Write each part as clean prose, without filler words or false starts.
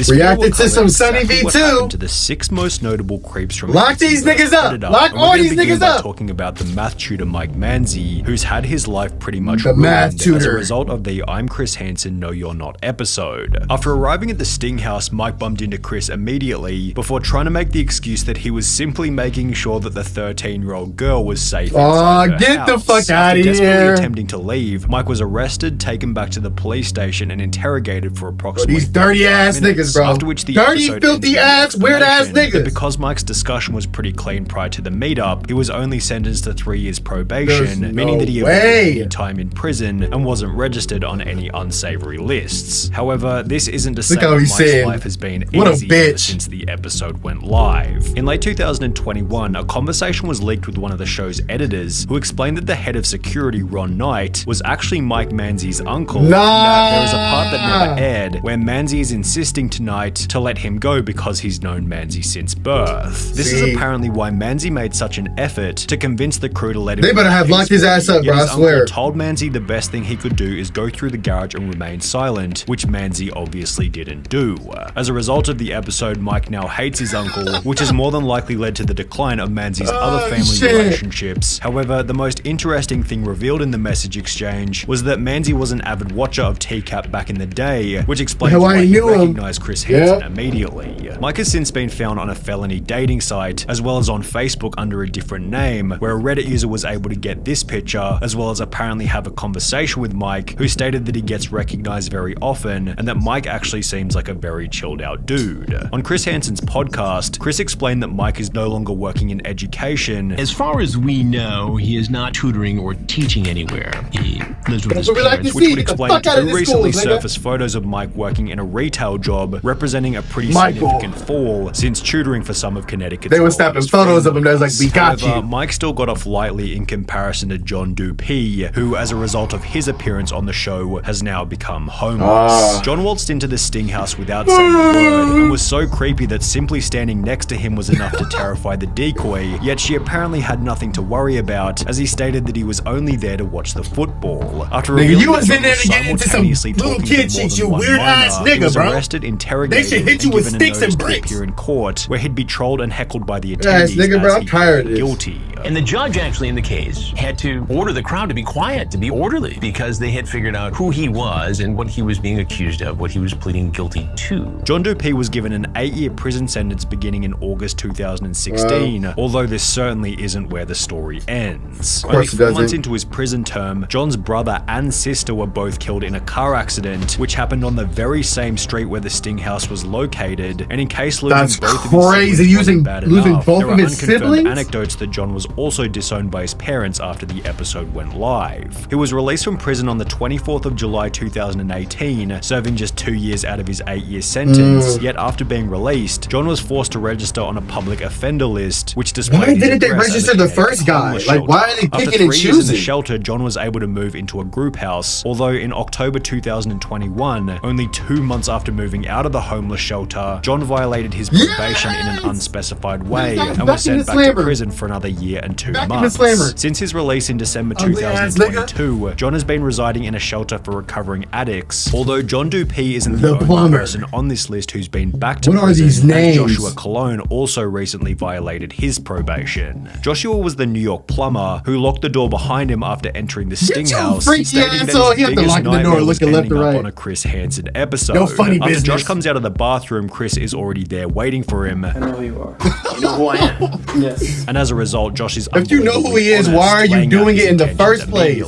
This reacted to some SUNNYV2. To the 6 most notable creeps from Lock these niggas up. Lock all these niggas up. Talking about the math tutor Mike Manzi, who's had his life pretty much the math tutor as a result of the I'm Chris Hansen, No You're Not episode. After arriving at the Sting house, Mike bumped into Chris immediately before trying to make the excuse that he was simply making sure that the 13-year-old girl was safe. Get the fuck out of here. Attempting to leave, Mike was arrested, taken back to the police station, and interrogated for approximately these dirty ass niggas, bro. After which the dirty, filthy ass, weird ass niggas. Because Mike's discussion was pretty clean prior to the meetup, he was only sentenced to 3 years probation, meaning that he avoided time in prison and wasn't registered on any unsavory lists. However, this isn't to say that Mike's life has been easy ever since the episode went live. In late 2021, a conversation was leaked with one of the show's editors, who explained that the head of security, Ron Knight, was actually Mike Manzi's uncle. There is a part that never aired where Manzi is insisting to Knight to let him go because he's known Manzi since birth. This is apparently why Manzi made such an effort to convince the crew to let him go. They better have locked his ass up, bro, I swear. Told Manzi the best thing he could do is go through the garage and remain silent, which Manzi obviously didn't do. As a result of the episode, Mike now hates his uncle, which has more than likely led to the decline of Manzi's other family relationships. However, the most interesting thing revealed in the message exchange was that Manzi was an avid watcher of TCAP back in the day, which explains why he recognized Chris Hansen immediately. Mike has since been found on a felony dating site, as well as on Facebook under a different name, where a Reddit user was able to get this picture, as well as apparently have a conversation with Mike, who stated that he gets recognized very often, and that Mike actually seems like a very chilled out dude. On Chris Hansen's podcast, Chris explained that Mike is no longer working in education. As far as we know, he is not tutoring or teaching anywhere. He lives with his parents, which would explain two recently surfaced photos of Mike working in a retail job, representing a pretty significant fall since tutoring for some of Connecticut's. They were snapping photos of him that was like, we got you. Mike still got off lightly in comparison to John Dupee, who, as a result of his appearance on the show, has now become homeless. John waltzed into the Sting house without saying a word, and was so creepy that simply standing next to him was enough to terrify the decoy, yet she apparently had nothing to worry about, as he stated that he was only there to watch the football. After you was in there to get into some little kid shit, you weird ass nigga, he was bro. arrested, interrogated, they should hit you with sticks and bricks. Appear in court, where he'd be trolled and heckled by the attendees nigga, bro, I'm tired of this. Guilty. And the judge actually in the case had to order the crowd to be quiet, to be orderly, because they had figured out who he was and what he was being accused of, what he was pleading guilty to. John Dupee was given an 8-year prison sentence beginning in August 2016, although this certainly isn't where the story ends. Only 4 months into his prison term, John's brother and sister were both killed in a car accident, which happened on the very same street where the Sting house was located, and in case losing both of his siblings wasn't bad enough, there are unconfirmed anecdotes that John was also disowned by his parents after the episode went live. He was released from prison on the 24th of July 2018, serving just 2 years out of his 8-year sentence, yet after being released, John was forced to register on a public offender list, which displayed why didn't they register the first guy? Like, why are they picking and choosing? After 3 years in the shelter, John was able to move into a group house, although in October 2021, only 2 months after moving out of the homeless shelter, John violated his probation in an unspecified way and was sent back to prison for another year and 2 months. Since his release in December 2022, John has been residing in a shelter for recovering addicts, although John Dupee isn't the only person on this list who's been back to prison. What are these names? Joshua Colon also recently violated his probation. Joshua was the New York plumber who locked the door behind him after entering the Sting house, stating that his biggest nightmare was ending up on a Chris Hansen episode. After Josh comes out of the bathroom, Chris is already there waiting for him. I know who you are. You know who I am. Yes. And as a result, Josh is if you know who he is, why are you doing it in the first place?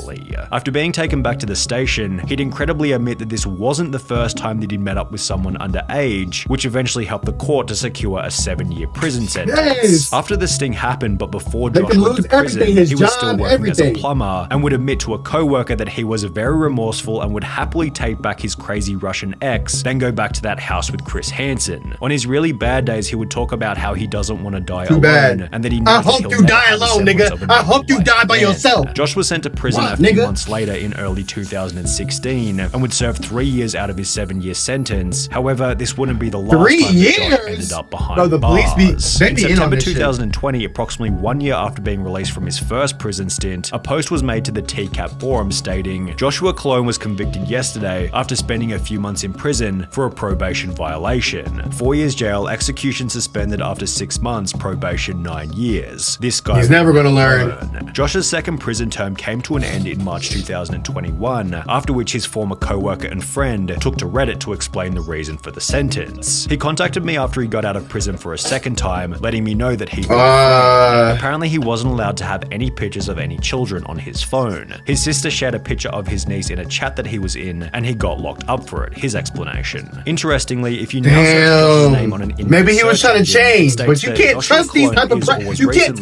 After being taken back to the station, he'd incredibly admit that this wasn't the first time that he'd met up with someone underage, which eventually helped the court to secure a 7-year prison sentence. After the sting happened, but before Josh went to prison, he was still working as a plumber and would admit to a co-worker that he was very remorseful and would happily take back his crazy Russian ex, then go back to that house with Chris Hansen. On his really bad days, he would talk about how he doesn't want to die alone, and that he knows I hope you die alone, nigga. I hope you die by yourself. Josh was sent to prison a few months later in early 2016 and would serve 3 years out of his 7-year sentence. However, this wouldn't be the last time that Josh ended up behind bars. In September 2020, approximately 1 year after being released from his first prison stint, a post was made to the TCAP forum stating, "Joshua Colon was convicted yesterday after spending a few months in prison for a probation probation violation. 4 years jail, execution suspended after 6 months, probation 9 years. This guy He's never gonna learn. Josh's second prison term came to an end in March 2021, after which his former co-worker and friend took to Reddit to explain the reason for the sentence. He contacted me after he got out of prison for a second time, letting me know that he apparently he wasn't allowed to have any pictures of any children on his phone. His sister shared a picture of his niece in a chat that he was in, and he got locked up for it. His explanation. Interestingly, if you now search Josh's name on an inmate, maybe he was trying to change, but you can't trust these type of you can't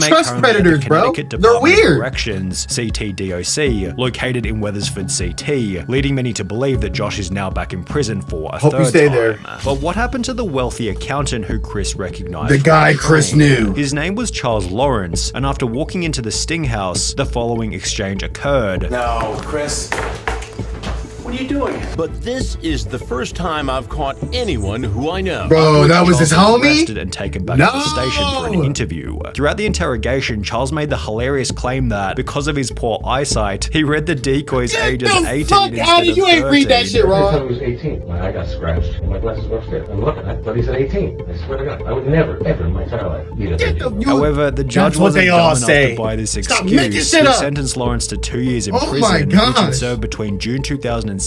trust predators, bro. They're weird. Corrections, CTDOC, located in Wethersford, CT, leading many to believe that Josh is now back in prison for a third time. There. But what happened to the wealthy accountant who Chris recognized? The guy Chris knew. His name was Charles Lawrence, and after walking into the Sting house, the following exchange occurred. No, Chris. What are you doing? But this is the first time I've caught anyone who I know. Bro, that was his homie? Arrested and taken back to the station for an interview. Throughout the interrogation, Charles made the hilarious claim that because of his poor eyesight, he read the decoy's age as 18 fuck out of you ain't read that shit, I thought Ron. it was 18 when I got scratched and my glasses were upstairs. I'm looking, I thought he said 18. I swear to God, I would never, ever in my entire life eat a However, the judge wasn't dumb enough to buy this excuse. He sentenced Lawrence to 2 years in prison, which he served between June 2016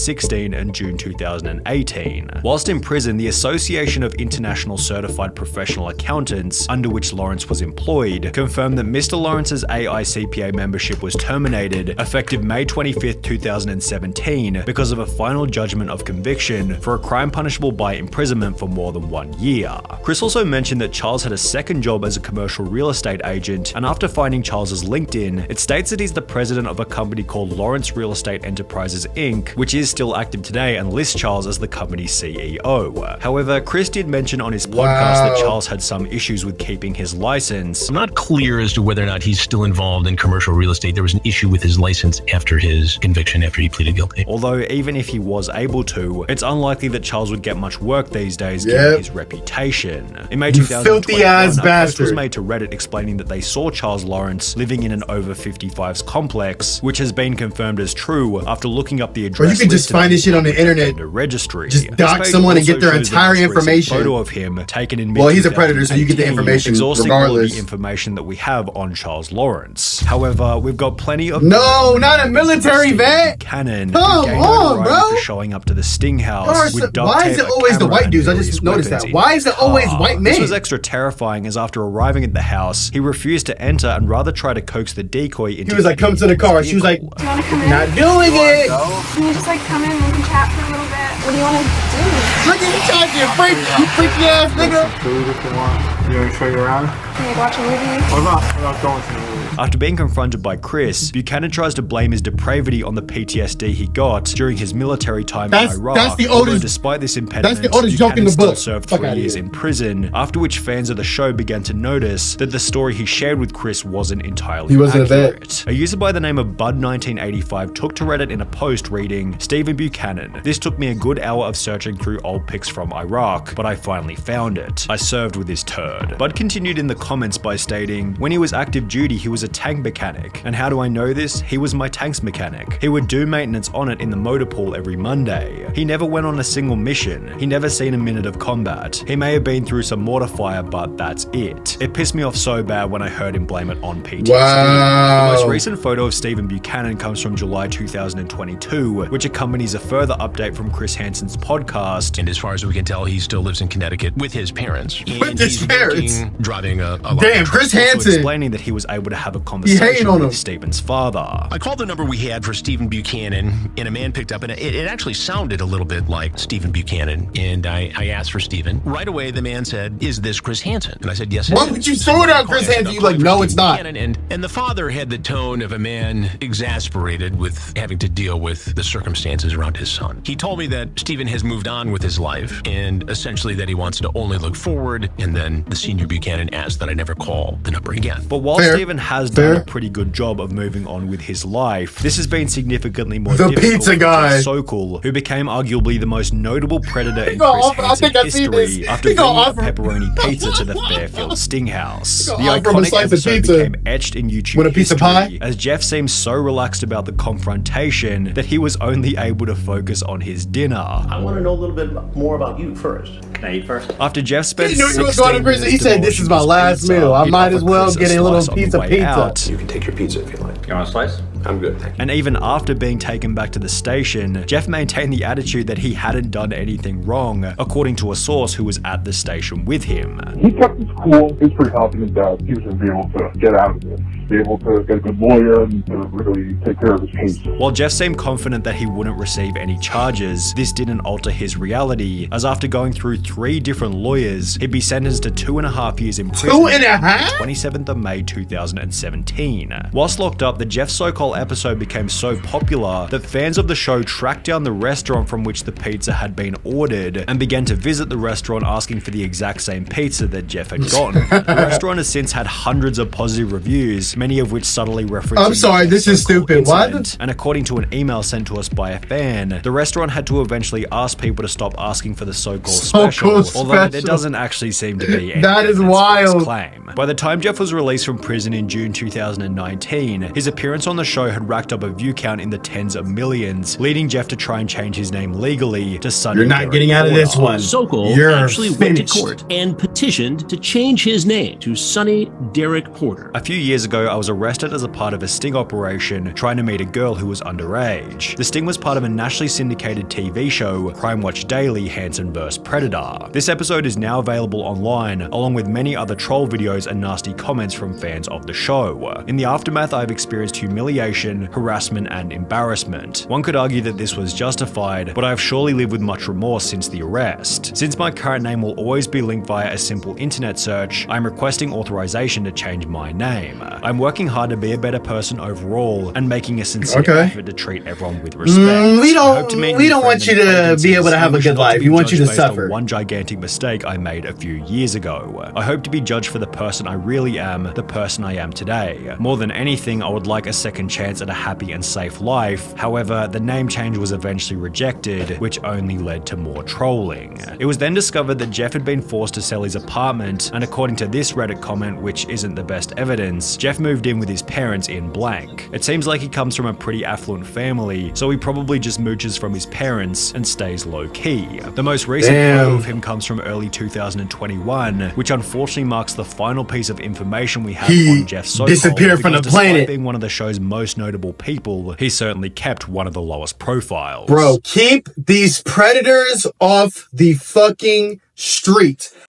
and June 2018. Whilst in prison, the Association of International Certified Professional Accountants, under which Lawrence was employed, confirmed that Mr. Lawrence's AICPA membership was terminated effective May 25th, 2017 because of a final judgment of conviction for a crime punishable by imprisonment for more than 1 year. Chris also mentioned that Charles had a second job as a commercial real estate agent, and after finding Charles's LinkedIn, it states that he's the president of a company called Lawrence Real Estate Enterprises Inc., which is still active today and lists Charles as the company's CEO. However, Chris did mention on his podcast that Charles had some issues with keeping his license. I'm not clear as to whether or not he's still involved in commercial real estate. There was an issue with his license after his conviction, after he pleaded guilty. Although even if he was able to, it's unlikely that Charles would get much work these days given his reputation. In May 2021, a post was made to Reddit explaining that they saw Charles Lawrence living in an over 55s complex, which has been confirmed as true after looking up the address. You can just find this shit on the internet. Registry. Just dox someone and get their entire information. Photo of him taken in well, he's a predator, so you get the information exhausting regardless. All of the information that we have on Charles Lawrence. However, we've got plenty of not a military vet. Cannon. Come on, bro. For showing up to the Sting house. Why is it always the white dudes? I just noticed that. Why is it always white men? This was extra terrifying, as after arriving at the house, he refused to enter and rather tried to coax the decoy into. He was like, "Come to the car." She was like, "Not doing it." Can you just like come in and we can chat for a little bit? What do you want to do? Look at you talking, you freaky ass nigga. Food if you want. You want to show you around? Can we watch a movie? What about going to the movie? After being confronted by Chris, Buchanan tries to blame his depravity on the PTSD he got during his military time in Iraq. That's the oldest. Despite this impediment, That's the oldest joke in the book. Still served 3 years in prison. After which fans of the show began to notice that the story he shared with Chris wasn't entirely accurate. A user by the name of Bud1985 took to Reddit in a post reading, "Stephen Buchanan. This took me a good hour of searching through old pics from Iraq, but I finally found it. I served with this turd." Bud continued in the comments by stating, "When he was active duty, he was a tank mechanic. And how do I know this? He was my tanks mechanic. He would do maintenance on it in the motor pool every Monday. He never went on a single mission. He never seen a minute of combat. He may have been through some mortar fire, but that's it. It pissed me off so bad when I heard him blame it on PTSD." The most recent photo of Stephen Buchanan comes from July 2022, which accompanies a further update from Chris Hansen's podcast. And as far as we can tell, he still lives in Connecticut with his parents. With his parents? Driving a Damn, Chris Hansen. Explaining that he was able to have a conversation with Stephen's father. I called the number we had for Stephen Buchanan, and a man picked up, and it actually sounded a little bit like Stephen Buchanan. And I asked for Stephen. Right away, the man said, "Is this Chris Hansen?" And I said, "Yes, it is." Why would you throw it out Chris Hansen? You like, no, it's not. And the father had the tone of a man exasperated with having to deal with the circumstances around his son. He told me that Stephen has moved on with his life, and essentially that he wants to only look forward, and then the senior Buchanan asked that I never call the number again. But while Stephen has has done a pretty good job of moving on with his life, this has been significantly more the difficult pizza for guy, Jeff Sokol, who became arguably the most notable predator in Chris Hansen history after bringing a pepperoni pizza to the Fairfield Stinghouse. The iconic episode became etched in YouTube history, as Jeff seemed so relaxed about the confrontation that he was only able to focus on his dinner. I want to know a little bit more about you first. Can I eat first? After Jeff spent he knew he was going to prison. He said, "This is my last meal. I might as well get a little piece of pizza." You can take your pizza if you like. You want a slice? I'm good, thank you. And even after being taken back to the station, Jeff maintained the attitude that he hadn't done anything wrong, according to a source who was at the station with him. He kept his cool. He was pretty confident that he was going to be able to get out of this, be able to get a good lawyer and to really take care of his case. While Jeff seemed confident that he wouldn't receive any charges, this didn't alter his reality, as after going through 3 different lawyers, he'd be sentenced to 2.5 years in prison on the 27th of May 2017. Whilst locked up, the Jeff Sokol episode became so popular that fans of the show tracked down the restaurant from which the pizza had been ordered and began to visit the restaurant asking for the exact same pizza that Jeff had gotten. The restaurant has since had hundreds of positive reviews, many of which subtly reference. I'm sorry, this is stupid. What? And according to an email sent to us by a fan, the restaurant had to eventually ask people to stop asking for the Sokol special, although there doesn't actually seem to be any that is wild claim. By the time Jeff was released from prison in June 2019, his appearance on the show had racked up a view count in the tens of millions, leading Jeff to try and change his name legally to SUNNYV2. You're not getting out of this one. Sokol actually went to court and petitioned to change his name to Sonny Derek Porter. A few years ago, I was arrested as a part of a sting operation trying to meet a girl who was underage. The sting was part of a nationally syndicated TV show, Crime Watch Daily, Hansen vs. Predator. This episode is now available online, along with many other troll videos and nasty comments from fans of the show. In the aftermath, I've experienced humiliation, harassment, and embarrassment. One could argue that this was justified, but I have surely lived with much remorse since the arrest. Since my current name will always be linked via a simple internet search, I'm requesting authorization to change my name. I'm working hard to be a better person overall and making a sincere effort to treat everyone with respect. We don't want you to be able to have a good life. We want you to suffer. One gigantic mistake I made a few years ago. I hope to be judged for the person I really am, the person I am today. More than anything, I would like a second chance at a happy and safe life. However, the name change was eventually rejected, which only led to more trolling. It was then discovered that Jeff had been forced to sell his apartment, and according to this Reddit comment, which isn't the best evidence, Jeff moved in with his parents in blank. It seems like he comes from a pretty affluent family, so he probably just mooches from his parents and stays low-key. The most recent photo of him comes from early 2021, which unfortunately marks the final piece of information we have on Jeff Sokol. Disappeared from the planet. Despite being one of the show's most notable people, he certainly kept one of the lowest profiles. Bro, keep these predators off the fucking street.